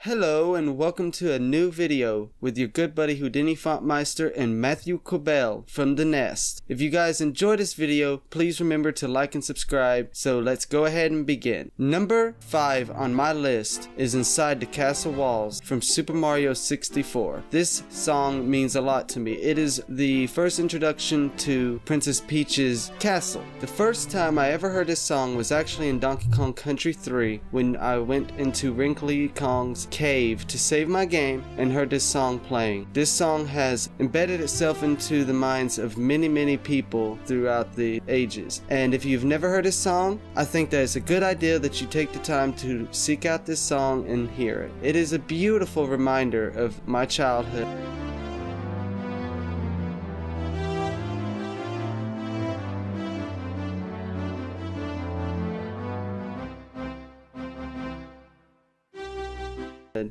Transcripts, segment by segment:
Hello and welcome to a new video with your good buddy Houdini Fontmeister and Matthew Cobell from Thenest. If you guys enjoyed this video, please remember to like and subscribe, so let's go ahead and begin. Number 5 on my list is Inside the Castle Walls from Super Mario 64. This song means a lot to me. It is the first introduction to Princess Peach's castle. The first time I ever heard this song was actually in Donkey Kong Country 3 when I went into Wrinkly Kong's cave to save my game and heard this song playing. This song has embedded itself into the minds of many people throughout the ages. And if you've never heard this song, I think that it's a good idea that you take the time to seek out this song and hear it. It is a beautiful reminder of my childhood.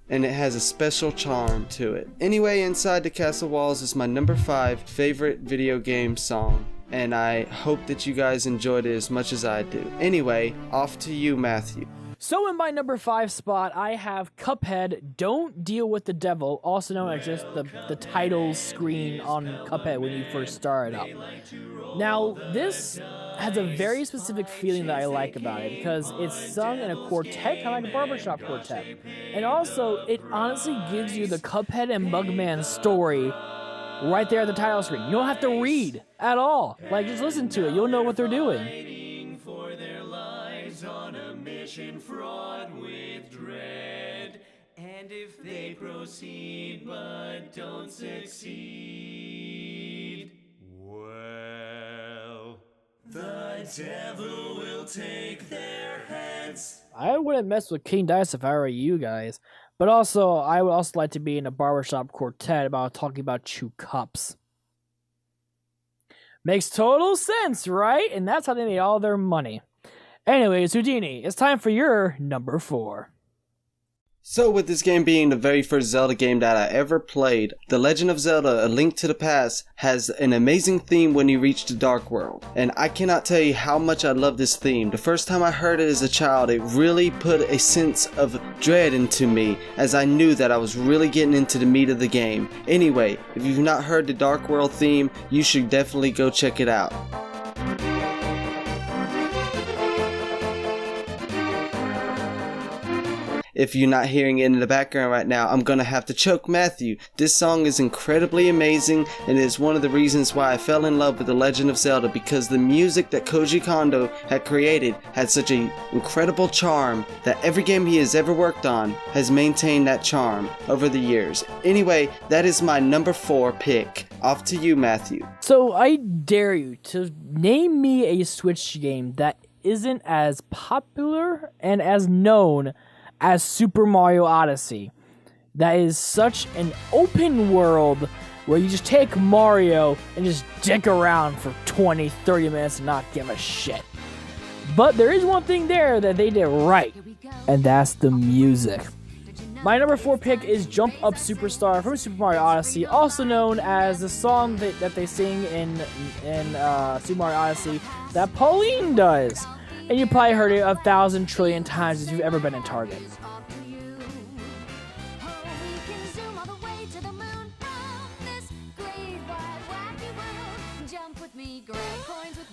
And it has a special charm to it. Anyway, Inside the Castle Walls is my number 5 favorite video game song, and I hope that you guys enjoyed it as much as I do. Anyway, off to you, Matthew. So in my number 5 spot, I have Cuphead, Don't Deal with the Devil, also known as just the title screen on Cuphead when you first start it up. Now, this has a very specific feeling that I like about it, because it's sung in a quartet, kind of like a barbershop quartet. And also, it honestly gives you the Cuphead and Mugman story right there at the title screen. You don't have to read at all. Like, just listen to it. You'll know what they're doing. For their lives on a mission fraught with dread. And if they proceed but don't succeed, well, the devil will take their heads. I wouldn't mess with King Dice if I were you guys. But also, I would also like to be in a barbershop quartet about talking about chew cups. Makes total sense, right? And that's how they made all their money. Anyways, Houdini, it's time for your number 4. So with this game being the very first Zelda game that I ever played, The Legend of Zelda: A Link to the Past has an amazing theme when you reach the Dark World. And I cannot tell you how much I love this theme. The first time I heard it as a child, it really put a sense of dread into me, as I knew that I was really getting into the meat of the game. Anyway, if you've not heard the Dark World theme, you should definitely go check it out. If you're not hearing it in the background right now, I'm gonna have to choke Matthew. This song is incredibly amazing, and it is one of the reasons why I fell in love with The Legend of Zelda, because the music that Koji Kondo had created had such an incredible charm that every game he has ever worked on has maintained that charm over the years. Anyway, that is my number 4 pick. Off to you, Matthew. So I dare you to name me a Switch game that isn't as popular and as known as Super Mario Odyssey. That is such an open world where you just take Mario and just dick around for 20-30 minutes and not give a shit. But there is one thing there that they did right, and that's the music. My number 4 pick is Jump Up Superstar from Super Mario Odyssey, also known as the song that they sing in Super Mario Odyssey that Pauline does. And you probably heard it 1,000 trillion times if you've ever been in Target.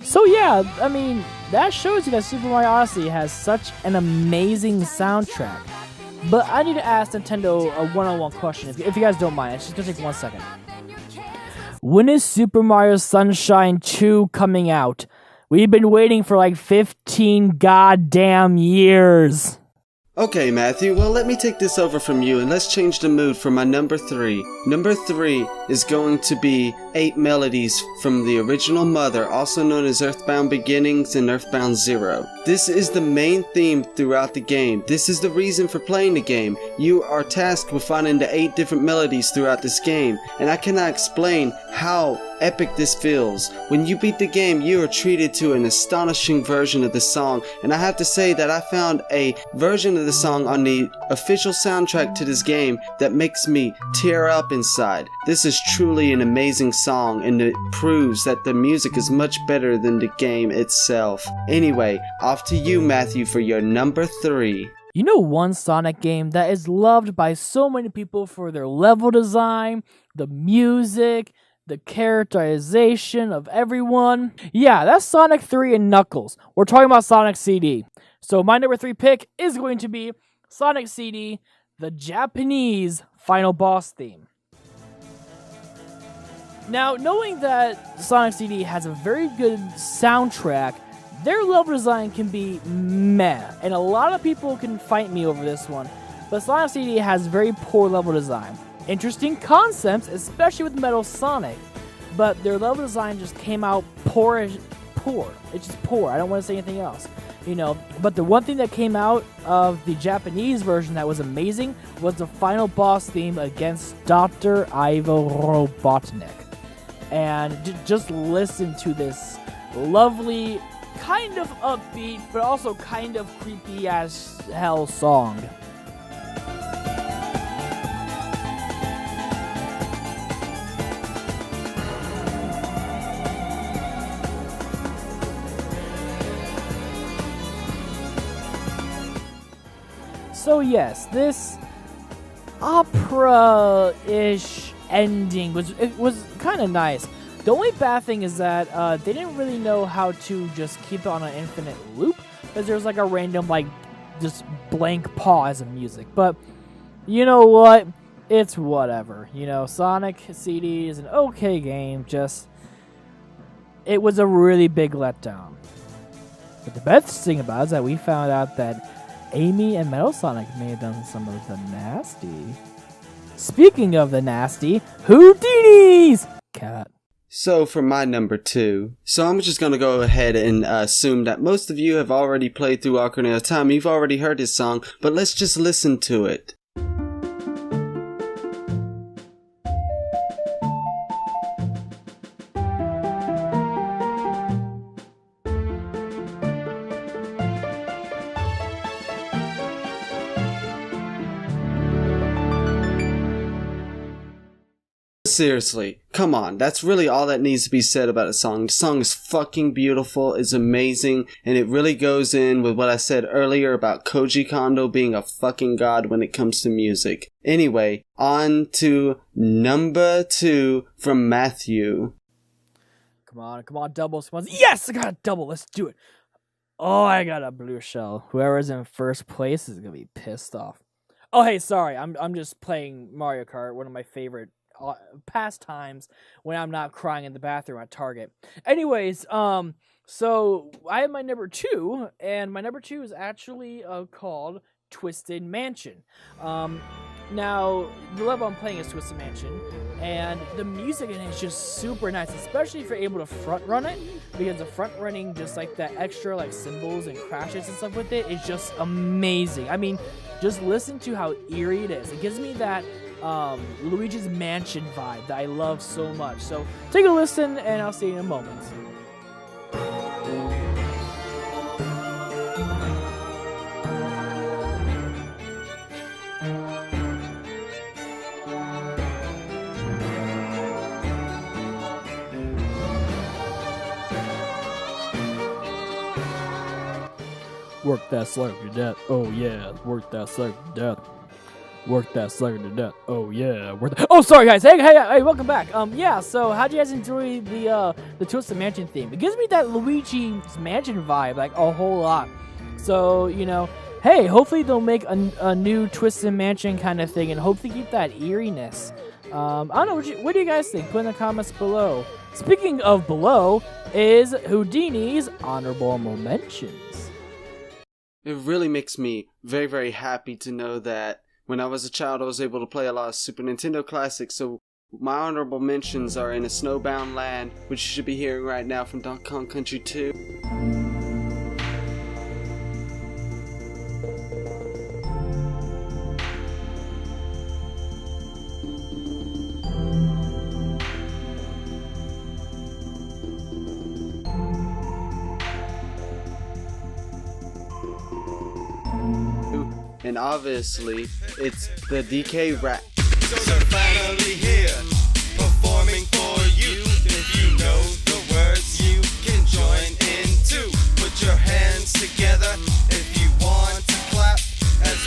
So yeah, I mean, that shows you that Super Mario Odyssey has such an amazing soundtrack. But I need to ask Nintendo a one-on-one question, if you guys don't mind. It's just gonna take 1 second. When is Super Mario Sunshine 2 coming out? We've been waiting for like 15 goddamn years. Okay, Matthew, well, let me take this over from you and let's change the mood for my number 3. Number 3 is going to be 8 melodies from the original Mother, also known as Earthbound Beginnings and Earthbound Zero. This is the main theme throughout the game. This is the reason for playing the game. You are tasked with finding the 8 different melodies throughout this game, and I cannot explain how epic this feels. When you beat the game, you are treated to an astonishing version of the song, and I have to say that I found a version of the song on the official soundtrack to this game that makes me tear up inside. This is truly an amazing song, and it proves that the music is much better than the game itself. Anyway, off to you, Matthew, for your number 3. You know one Sonic game that is loved by so many people for their level design, the music, the characterization of everyone? Yeah, that's Sonic 3 and Knuckles. We're talking about Sonic CD. So my number 3 pick is going to be Sonic CD, the Japanese final boss theme. Now, knowing that Sonic CD has a very good soundtrack, their level design can be meh, and a lot of people can fight me over this one, but Sonic CD has very poor level design. Interesting concepts, especially with Metal Sonic, but their level design just came out poor. It's just poor. I don't want to say anything else. But the one thing that came out of the Japanese version that was amazing was the final boss theme against Dr. Ivo Robotnik. And just listen to this lovely, kind of upbeat, but also kind of creepy as hell song. So yes, this opera-ish ending was kind of nice. The only bad thing is that they didn't really know how to just keep it on an infinite loop, because there's like a random just blank pause of music. But you know what? It's whatever. Sonic CD is an okay game. It was a really big letdown. But the best thing about it is that we found out that Amy and Metal Sonic may have done some of the nasty. Speaking of the nasty, Houdini's cat. So for my number 2, I'm just going to go ahead and assume that most of you have already played through Ocarina of Time. You've already heard this song, but let's just listen to it. Seriously, come on, that's really all that needs to be said about a song. The song is fucking beautiful, it's amazing, and it really goes in with what I said earlier about Koji Kondo being a fucking god when it comes to music. Anyway, on to number 2 from Matthew. Come on, double spawns. Yes, I got a double, let's do it. Oh, I got a blue shell. Whoever's in first place is gonna be pissed off. Oh, hey, sorry, I'm just playing Mario Kart, one of my favorite pastimes when I'm not crying in the bathroom at Target. Anyways, so I have my number 2, and my number 2 is actually called Twisted Mansion. Now, the level I'm playing is Twisted Mansion, and the music in it is just super nice, especially if you're able to front run it, because the front running, just like that extra cymbals and crashes and stuff with it is just amazing. I mean, just listen to how eerie it is. It gives me that Luigi's Mansion vibe that I love so much. So take a listen, and I'll see you in a moment. Work that sucker to death. Oh yeah, work that sucker to death. Work that sucker to death. Oh yeah, oh sorry guys. Hey, welcome back. Yeah. So how'd you guys enjoy the Twisted Mansion theme? It gives me that Luigi's Mansion vibe a whole lot. So hey, hopefully they'll make a new Twisted Mansion kind of thing, and hopefully keep that eeriness. I don't know. What do you guys think? Put in the comments below. Speaking of below, is Houdini's honorable mentions. It really makes me very, very happy to know that when I was a child, I was able to play a lot of Super Nintendo classics, so my honorable mentions are In a Snowbound Land, which you should be hearing right now from Donkey Kong Country 2. And obviously, it's the DK rap. So they're finally here, performing for you. If you know the words, you can join in too. Put your hands together if you want to clap as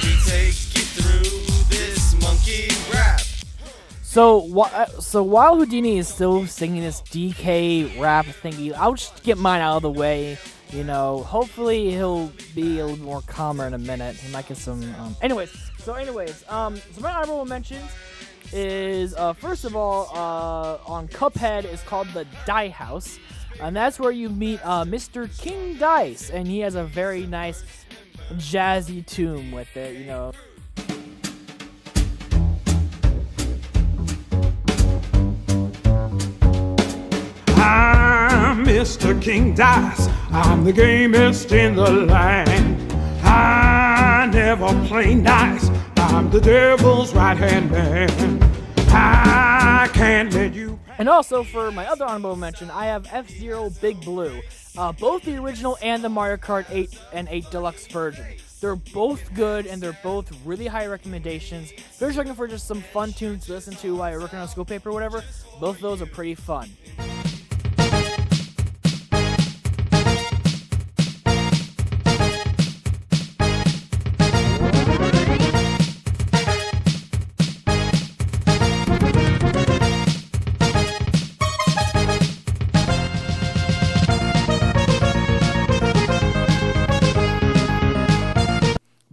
So while Houdini is still singing this DK rap thingy, I'll just get mine out of the way. You know, hopefully he'll be a little more calmer in a minute. He might get some. Anyways, so my honorable mentions is first of all on Cuphead is called the Die House, and that's where you meet Mr. King Dice, and he has a very nice jazzy tune with it. You know. I'm Mr. King Dice. I'm the gamest in the land. I never play nice. I'm the devil's right-hand man. I can't let you... And also, for my other honorable mention, I have F-Zero Big Blue. Both the original and the Mario Kart 8 and 8 Deluxe version. They're both good, and they're both really high recommendations. If you're just looking for just some fun tunes to listen to while you're working on a school paper or whatever, both of those are pretty fun.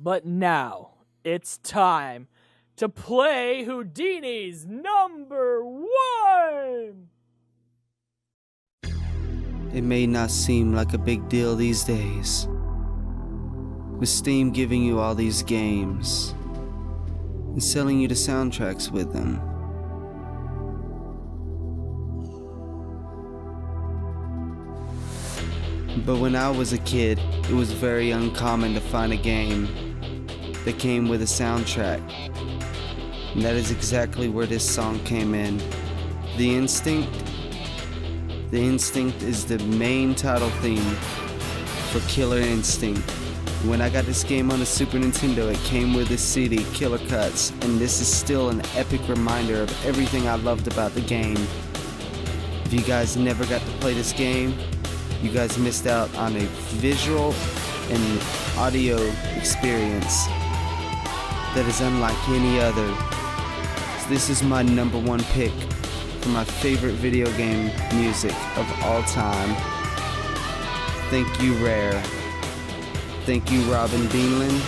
But now, it's time to play Houdini's number 1! It may not seem like a big deal these days, with Steam giving you all these games and selling you the soundtracks with them. But when I was a kid, it was very uncommon to find a game that came with a soundtrack. And that is exactly where this song came in. The Instinct is the main title theme for Killer Instinct. When I got this game on the Super Nintendo, it came with the CD, Killer Cuts, and this is still an epic reminder of everything I loved about the game. If you guys never got to play this game, you guys missed out on a visual and audio experience that is unlike any other. So this is my number 1 pick for my favorite video game music of all time. Thank you, Rare. Thank you, Robin Beanland.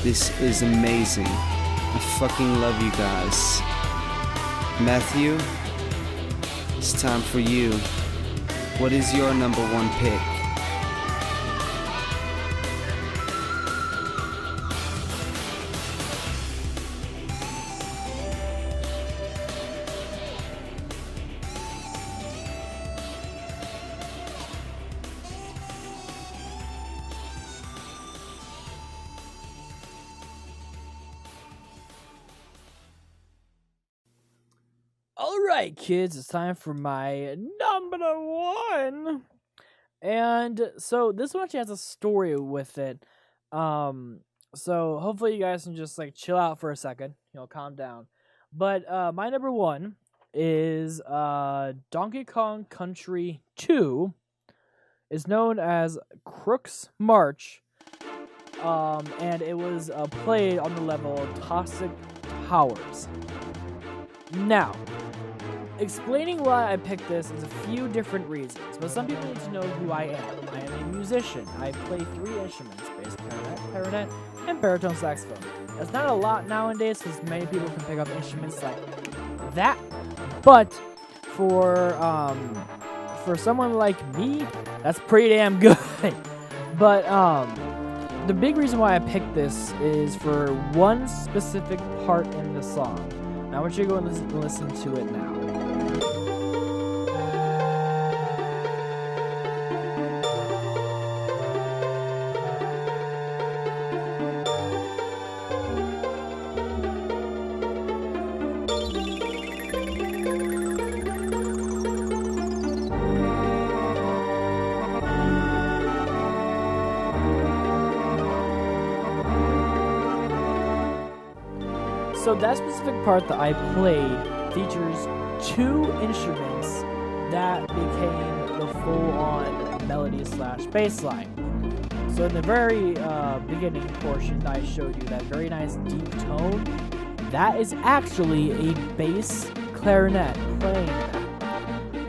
This is amazing. I fucking love you guys. Matthew, it's time for you. What is your number 1 pick? Alright, kids, it's time for my number 1. And so this one actually has a story with it. So hopefully you guys can just like chill out for a second, you know, calm down. But my number 1 is Donkey Kong Country 2. It's known as Crook's March. And it was played on the level Toxic Towers. Now, explaining why I picked this is a few different reasons, but some people need to know who I am. I am a musician. I play 3 instruments, bass clarinet, and baritone saxophone. That's not a lot nowadays, because many people can pick up instruments like that, but for someone like me, that's pretty damn good. But the big reason why I picked this is for one specific part in the song. I want you to go and listen to it now. So that specific part that I played features 2 instruments that became the full-on melody / bass line. So in the very beginning portion, I showed you that very nice deep tone. that is actually a bass clarinet playing that.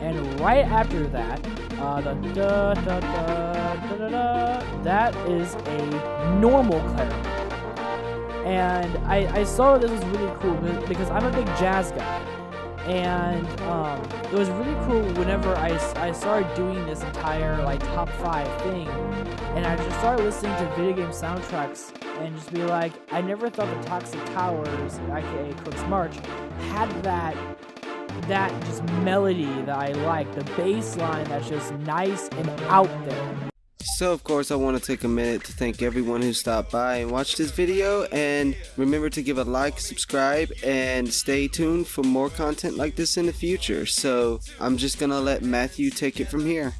And right after that, that is a normal clarinet. And I saw this was really cool because I'm a big jazz guy. And it was really cool whenever I started doing this entire like top 5 thing, and I just started listening to video game soundtracks and just be like, I never thought the Toxic Towers, aka Cook's March, had that just melody that I like, the bass line that's just nice and out there. So of course I want to take a minute to thank everyone who stopped by and watched this video, and remember to give a like, subscribe, and stay tuned for more content like this in the future. So I'm just gonna let Matthew take it from here.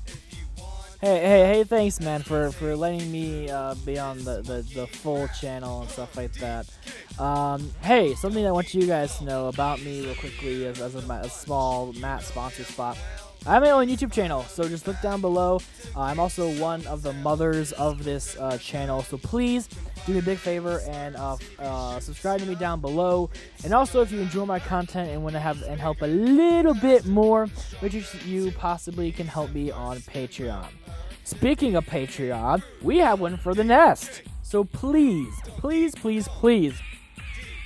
Hey, thanks man for letting me be on the full channel and stuff like that. Hey, something I want you guys to know about me real quickly as a small Matt sponsor spot. I have my own YouTube channel, so just look down below. I'm also one of the mothers of this channel, so please do me a big favor and subscribe to me down below. And also, if you enjoy my content and want to help a little bit more, which you possibly can help me on Patreon. Speaking of Patreon, we have one for Thenest. So please,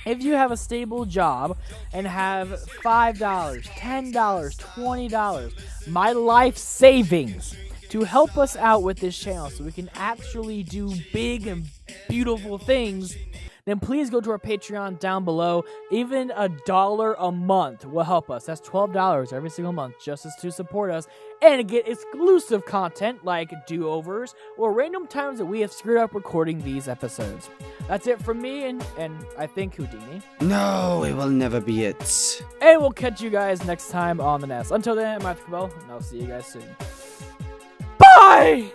if you have a stable job and have $5, $10, $20, my life savings to help us out with this channel so we can actually do big and beautiful things, then please go to our Patreon down below. Even $1 a month will help us. That's $12 every single month just to support us and get exclusive content like do-overs or random times that we have screwed up recording these episodes. That's it from me and I think Houdini. No, it will never be it. And we'll catch you guys next time on The Nest. Until then, I'm Matthew Cabell, and I'll see you guys soon. Bye!